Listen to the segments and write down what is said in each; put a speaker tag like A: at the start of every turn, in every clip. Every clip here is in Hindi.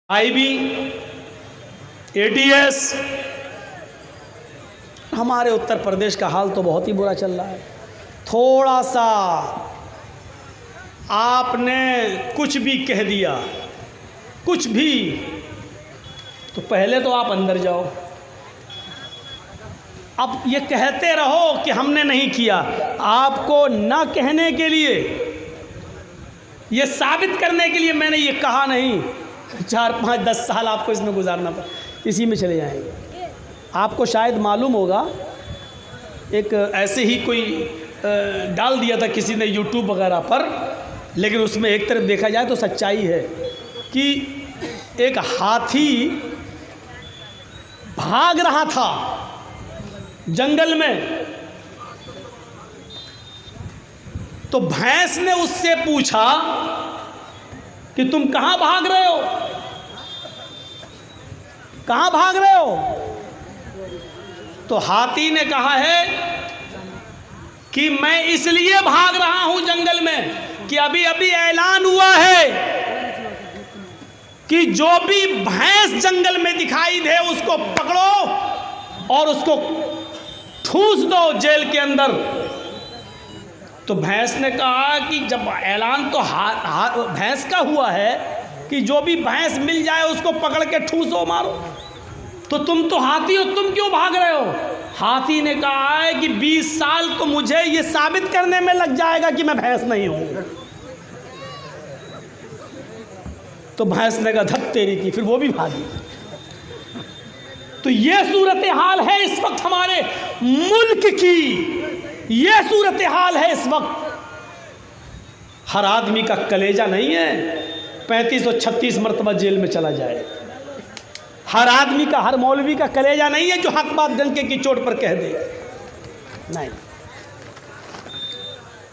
A: IB, ATS. हमारे उत्तर प्रदेश का हाल तो बहुत ही बुरा चल रहा है। थोड़ा सा आपने कुछ भी कह दिया, कुछ भी, तो पहले तो आप अंदर जाओ। अब ये कहते रहो कि हमने नहीं किया। आपको ना कहने के लिए, ये साबित करने के लिए मैंने ये कहा नहीं। 4, 5, 10 साल आपको इसमें गुजारना पड़ा, इसी में चले जाएंगे। आपको शायद मालूम होगा, एक ऐसे ही कोई डाल दिया था किसी ने यूट्यूब वगैरह पर, लेकिन उसमें एक तरफ देखा जाए तो सच्चाई है कि एक हाथी भाग रहा था जंगल में, तो भैंस ने उससे पूछा कि तुम कहाँ भाग रहे हो, कहाँ भाग रहे हो? तो हाथी ने कहा है कि मैं इसलिए भाग रहा हूं जंगल में कि अभी अभी ऐलान हुआ है कि जो भी भैंस जंगल में दिखाई दे उसको पकड़ो और उसको ठूस दो जेल के अंदर। तो भैंस ने कहा कि जब ऐलान तो भैंस का हुआ है कि जो भी भैंस मिल जाए उसको पकड़ के ठूसो, मारो, तो तुम तो हाथी हो, तुम क्यों भाग रहे हो? हाथी ने कहा है कि 20 साल तो मुझे ये साबित करने में लग जाएगा कि मैं भैंस नहीं हूं। तो भैंस ने कहा धत तेरी की, फिर वो भी भागी। तो ये सूरत हाल है इस वक्त हमारे मुल्क की, ये सूरत हाल है इस वक्त। हर आदमी का कलेजा नहीं है 35 और 36 मरतबा जेल में चला जाए। हर आदमी का, हर मौलवी का कलेजा नहीं है जो हक बात डंके की चोट पर कह दे, नहीं।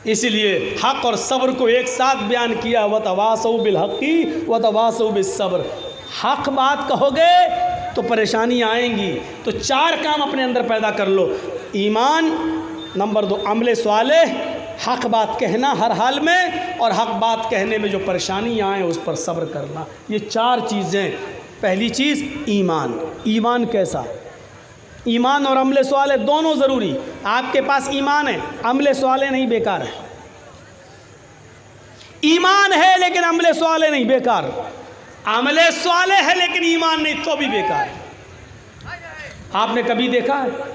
A: इसलिए हक और सब्र को एक साथ बयान किया, वतवासौ बिल हक़ी वतवासौ बिस सब्र। हक बात कहोगे तो परेशानियाँ आएंगी, तो 4 काम अपने अंदर पैदा कर लो। ईमान, नंबर 2 अमले स्वालेह, हक बात कहना हर हाल में, और हक बात कहने में जो परेशानियाँ आए उस पर सब्र करना। ये 4 चीज़ें। पहली चीज़ ईमान। ईमान कैसा? ईमान और अमले स्वाले दोनों ज़रूरी। आपके पास ईमान है, अमले स्वाले नहीं, बेकार है। ईमान है लेकिन अमले स्वाले नहीं, बेकार। अमले स्वाले है लेकिन ईमान नहीं, तो भी बेकार है। आपने कभी देखा है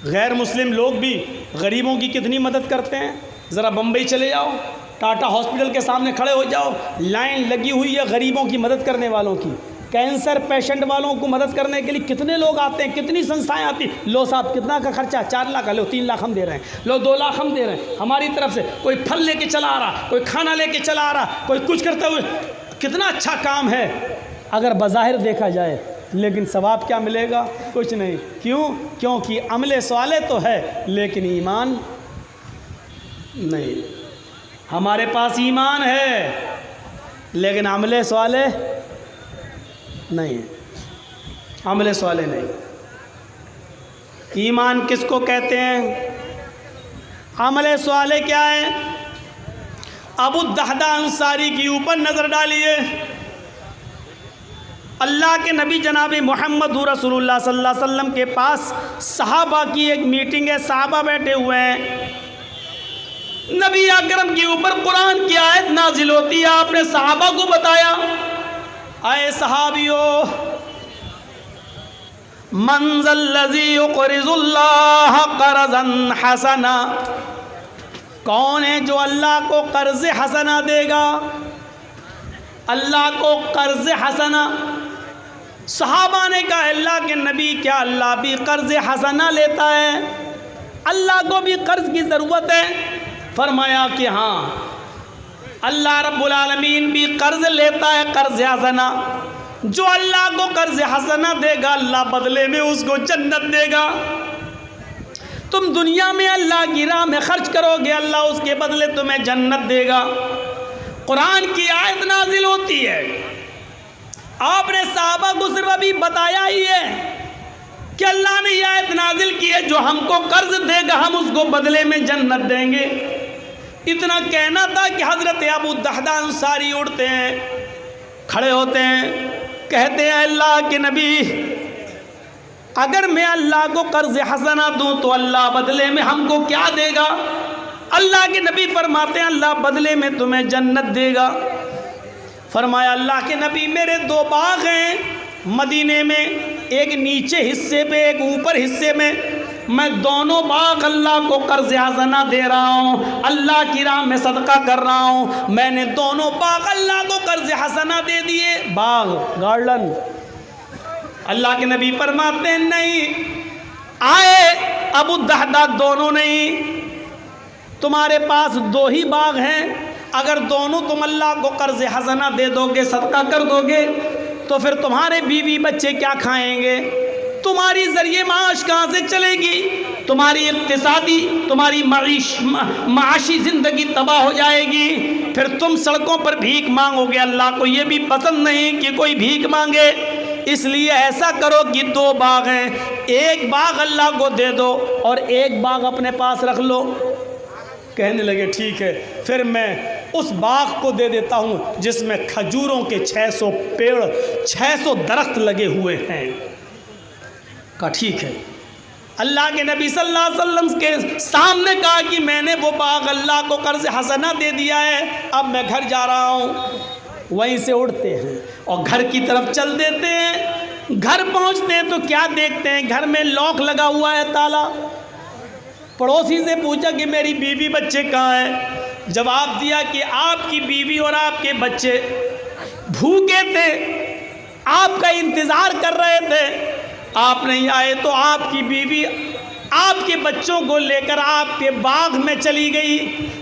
A: गैर मुस्लिम लोग भी गरीबों की कितनी मदद करते हैं? ज़रा बम्बई चले जाओ, टाटा हॉस्पिटल के सामने खड़े हो जाओ, लाइन लगी हुई है गरीबों की मदद करने वालों की। कैंसर पेशेंट वालों को मदद करने के लिए कितने लोग आते हैं, कितनी संस्थाएं आती। लो साहब कितना का खर्चा? 4 लाख। लो 3 लाख हम दे रहे हैं, लो 2 लाख हम दे रहे हैं हमारी तरफ से। कोई फल लेके चला आ रहा, कोई खाना लेके चला आ रहा, कोई कुछ करते हुए। कितना अच्छा काम है अगर बज़ाहिर देखा जाए, लेकिन सवाब क्या मिलेगा? कुछ नहीं। क्यों? क्योंकि अमले स्वाले तो है लेकिन ईमान नहीं। हमारे पास ईमान है लेकिन अमले स्वाले नहीं, अमले स्वाले नहीं। ईमान किसको कहते हैं? अमले स्वाले क्या है? अबू दहदा अंसारी के ऊपर नज़र डालिए। अल्लाह के नबी जनाब मोहम्मद रसूलुल्लाह सल्लल्लाहु अलैहि वसल्लम के पास सहाबा की एक मीटिंग है, सहाबा बैठे हुए हैं। नबी अकरम के ऊपर कुरान की आयत नाजिल होती है। आपने सहाबा को बताया, आए सहाबियो, मंज़ल्लज़ी युक़रिज़ुल्लाह क़र्ज़न हसना, कौन है जो अल्लाह को कर्ज़ हसना देगा? अल्लाह को कर्ज़ हसना। सहाबा ने कहा अल्लाह के नबी, क्या अल्लाह भी कर्ज़ हसना लेता है? अल्लाह को भी कर्ज़ की ज़रूरत है? फरमाया कि हाँ, अल्लाह रब्बुल आलमीन भी कर्ज़ लेता है, कर्ज़ हसना। जो अल्लाह को कर्ज़ हसना देगा, अल्लाह बदले में उसको जन्नत देगा। तुम दुनिया में अल्लाह की राह में खर्च करोगे, अल्लाह उसके बदले तुम्हें जन्नत देगा। कुरान की आयत नाजिल होती है। आपने सहाबा को सिर्फ अभी बताया ही है कि अल्लाह ने यह आयत नाजिल की है, जो हमको कर्ज देगा हम उसको बदले में जन्नत देंगे। इतना कहना था कि हज़रत अबू दहदा अंसारी उठते हैं, खड़े होते हैं, कहते हैं अल्लाह के नबी, अगर मैं अल्लाह को कर्ज हसना दूं तो अल्लाह बदले में हमको क्या देगा? अल्लाह के नबी फरमाते हैं अल्लाह बदले में तुम्हें जन्नत देगा। फरमाया अल्लाह के नबी, मेरे 2 बाग हैं मदीने में, एक नीचे हिस्से पे एक ऊपर हिस्से में, मैं दोनों बाग अल्लाह को कर्ज हसना दे रहा हूँ, अल्लाह की राह में सदका कर रहा हूँ। मैंने दोनों बाग अल्लाह को कर्ज हसना दे दिए, बाग गार्डन। अल्लाह के नबी फरमाते हैं नहीं, आए अबू दहदा दोनों नहीं, तुम्हारे पास 2 ही बाग हैं, अगर दोनों तुम अल्लाह को कर्ज हसना दे दोगे, सदका कर दोगे, तो फिर तुम्हारे बीवी बच्चे क्या खाएंगे? तुम्हारी जरिए माश कहाँ से चलेगी? तुम्हारी इक्तिसादी, तुम्हारी माशी ज़िंदगी तबाह हो जाएगी। फिर तुम सड़कों पर भीख मांगोगे, अल्लाह को ये भी पसंद नहीं कि कोई भीख मांगे। इसलिए ऐसा करो कि 2 बाग हैं, एक बाग अल्लाह को दे दो और एक बाग अपने पास रख लो। कहने लगे ठीक है, फिर मैं उस बाग को दे देता हूँ जिसमें खजूरों के 600 पेड़ 600 दरख्त लगे हुए हैं। कहा ठीक है। अल्लाह के नबी सल्लल्लाहु अलैहि वसल्लम के सामने कहा कि मैंने वो बाग अल्लाह को कर्ज हसना दे दिया है, अब मैं घर जा रहा हूँ। वहीं से उड़ते हैं और घर की तरफ चल देते हैं। घर पहुँचते हैं तो क्या देखते हैं, घर में लॉक लगा हुआ है, ताला। पड़ोसी से पूछा कि मेरी बीवी बच्चे कहाँ हैं? जवाब दिया कि आपकी बीवी और आपके बच्चे भूखे थे, आपका इंतज़ार कर रहे थे, आप नहीं आए तो आपकी बीवी आपके बच्चों को लेकर आपके बाग में चली गई,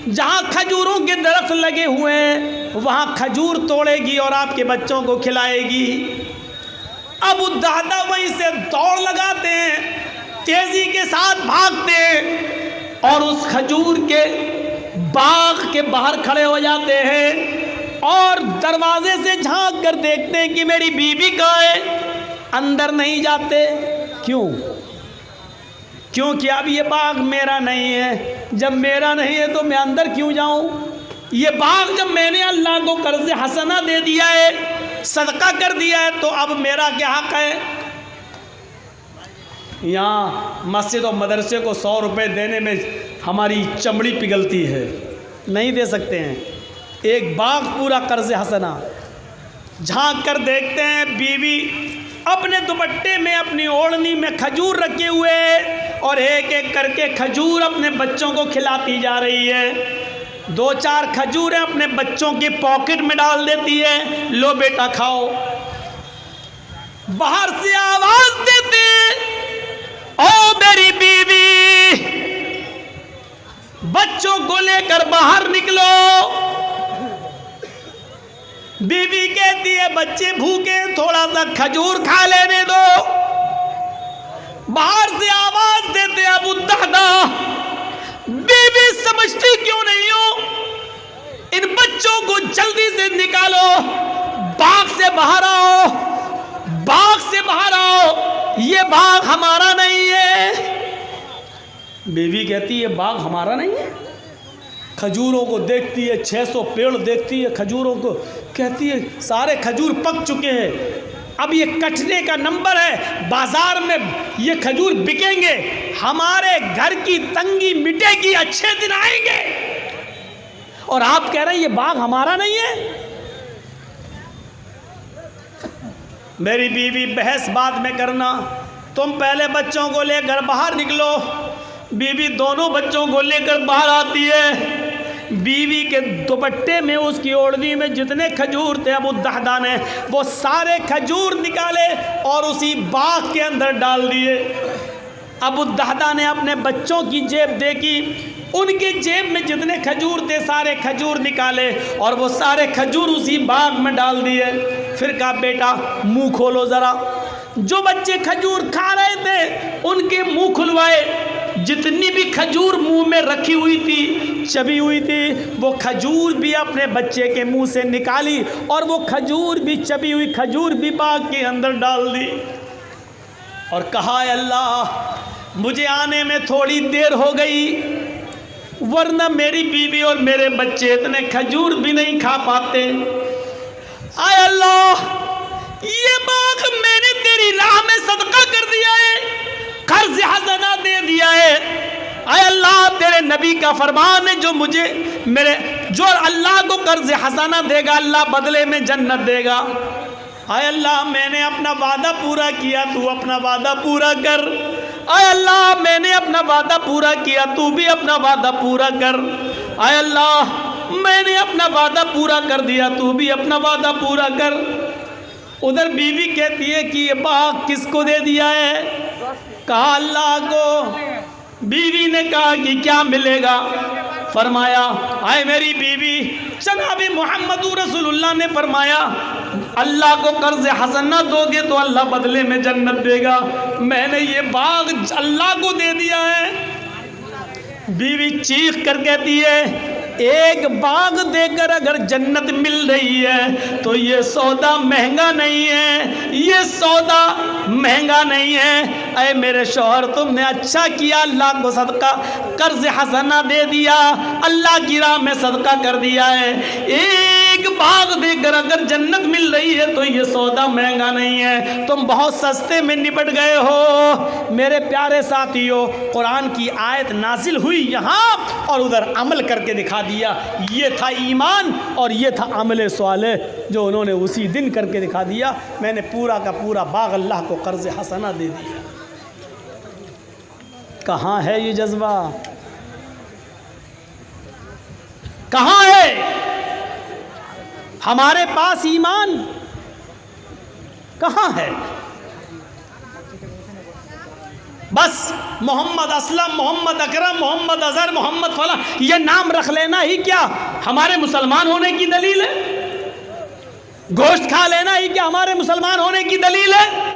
A: जहाँ खजूरों के दरख्त लगे हुए हैं वहाँ खजूर तोड़ेगी और आपके बच्चों को खिलाएगी। अब दादा वहीं से दौड़ लगाते हैं, तेजी के साथ भागते हैं और उस खजूर के बाग के बाहर खड़े हो जाते हैं और दरवाजे से झांक कर देखते हैं कि मेरी बीवी कहाँ है। अंदर नहीं जाते। क्यों? क्योंकि अब ये बाग मेरा नहीं है। जब मेरा नहीं है तो मैं अंदर क्यों जाऊं? ये बाग जब मैंने अल्लाह को कर्ज हसना दे दिया है, सदका कर दिया है, तो अब मेरा क्या हक है? यहाँ मस्जिद और मदरसे को 100 रुपये देने में हमारी चमड़ी पिघलती है, नहीं दे सकते हैं। एक बाग पूरा कर्ज हसना। झांक कर देखते हैं बीवी अपने दुपट्टे में, अपनी ओढ़नी में खजूर रखे हुए है और एक एक करके खजूर अपने बच्चों को खिलाती जा रही है। 2-4 खजूरें अपने बच्चों के पॉकेट में डाल देती है, लो बेटा खाओ। बाहर से आवाज देते, ओ मेरी बीवी, बच्चों को लेकर बाहर निकलो। बीवी कहती है बच्चे भूखे, थोड़ा सा खजूर खा लेने दो। बाहर से आवाज देते अबू दहदा, बीवी समझती क्यों नहीं हो? इन बच्चों को जल्दी से निकालो, बाग से बाहर आओ, बाग से बाहर आओ, ये बाग हमारा नहीं है। बीवी कहती है बाग हमारा नहीं है। खजूरों को देखती है, 600 पेड़ देखती है खजूरों को, कहती है सारे खजूर पक चुके हैं, अब ये कटने का नंबर है, बाजार में ये खजूर बिकेंगे, हमारे घर की तंगी मिटेगी, अच्छे दिन आएंगे। और आप कह रहे हैं ये बाग हमारा नहीं है। मेरी बीवी बहस बाद में करना, तुम पहले बच्चों को लेकर बाहर निकलो। बीवी दोनों बच्चों को लेकर बाहर आती है। बीवी के दुपट्टे में, उसकी ओढ़नी में जितने खजूर थे अबू दहदा ने वो सारे खजूर निकाले और उसी बाग के अंदर डाल दिए। अबू दहदा ने अपने बच्चों की जेब देखी, उनके जेब में जितने खजूर थे सारे खजूर निकाले और वो सारे खजूर उसी बाग में डाल दिए। फिर कहा बेटा मुंह खोलो ज़रा। जो बच्चे खजूर खा रहे थे उनके मुंह खुलवाए। जितनी भी खजूर मुंह में रखी हुई थी, चबी हुई थी, वो खजूर भी अपने बच्चे के मुंह से निकाली और वो खजूर भी, चबी हुई खजूर भी बाग के अंदर डाल दी। और कहा अल्लाह मुझे आने में थोड़ी देर हो गई, वरना मेरी बीवी और मेरे बच्चे इतने खजूर भी नहीं खा पाते। आय अल्लाह, ये बाग मैंने तेरी राह में सदका कर दिया है, कर्ज हसना दे दिया है। आय अल्लाह, तेरे नबी का फरमान है, जो अल्लाह को कर्ज हसना देगा अल्लाह बदले में जन्नत देगा। आय अल्लाह, मैंने अपना वादा पूरा किया, तू अपना वादा पूरा कर। आय अल्लाह, मैंने अपना वादा पूरा किया, तू भी अपना वादा पूरा कर। आय अल्लाह, मैंने अपना वादा पूरा कर दिया, तू भी अपना वादा पूरा कर। उधर बीवी कहती है कि ये बाग किसको दे दिया है? कहा अल्लाह को। बीवी ने कहा कि क्या मिलेगा? फरमाया, आए मेरी बीवी, जनाब मोहम्मद रसूलुल्लाह ने फरमाया, अल्लाह को कर्ज हसना दोगे तो अल्लाह बदले में जन्नत देगा। मैंने ये बाग अल्लाह को दे दिया है। बीवी चीख कर कहती है, एक बाग देकर अगर जन्नत मिल रही है तो ये सौदा महंगा नहीं है, ये सौदा महंगा नहीं है। अरे मेरे शौहर, तुमने अच्छा किया, अल्लाह को सदका कर्ज हसना दे दिया, अल्लाह की राह में सदका कर दिया है। एक बाग देकर अगर जन्नत मिल रही है तो ये सौदा महंगा नहीं है, तुम बहुत सस्ते में निपट गए हो। मेरे प्यारे साथियों, कुरान की आयत नाजिल हुई यहाँ और उधर अमल करके दिखा दिया। ये था ईमान और ये था अमल स्वाले जो उन्होंने उसी दिन करके दिखा दिया। मैंने पूरा का पूरा बाग अल्लाह को कर्ज हसना दे दिया। कहाँ है ये जज्बा? कहाँ है हमारे पास ईमान? कहाँ है? बस मोहम्मद असलम, मोहम्मद अकरम, मोहम्मद अजहर, मोहम्मद फला, ये नाम रख लेना ही क्या हमारे मुसलमान होने की दलील है? गोश्त खा लेना ही क्या हमारे मुसलमान होने की दलील है?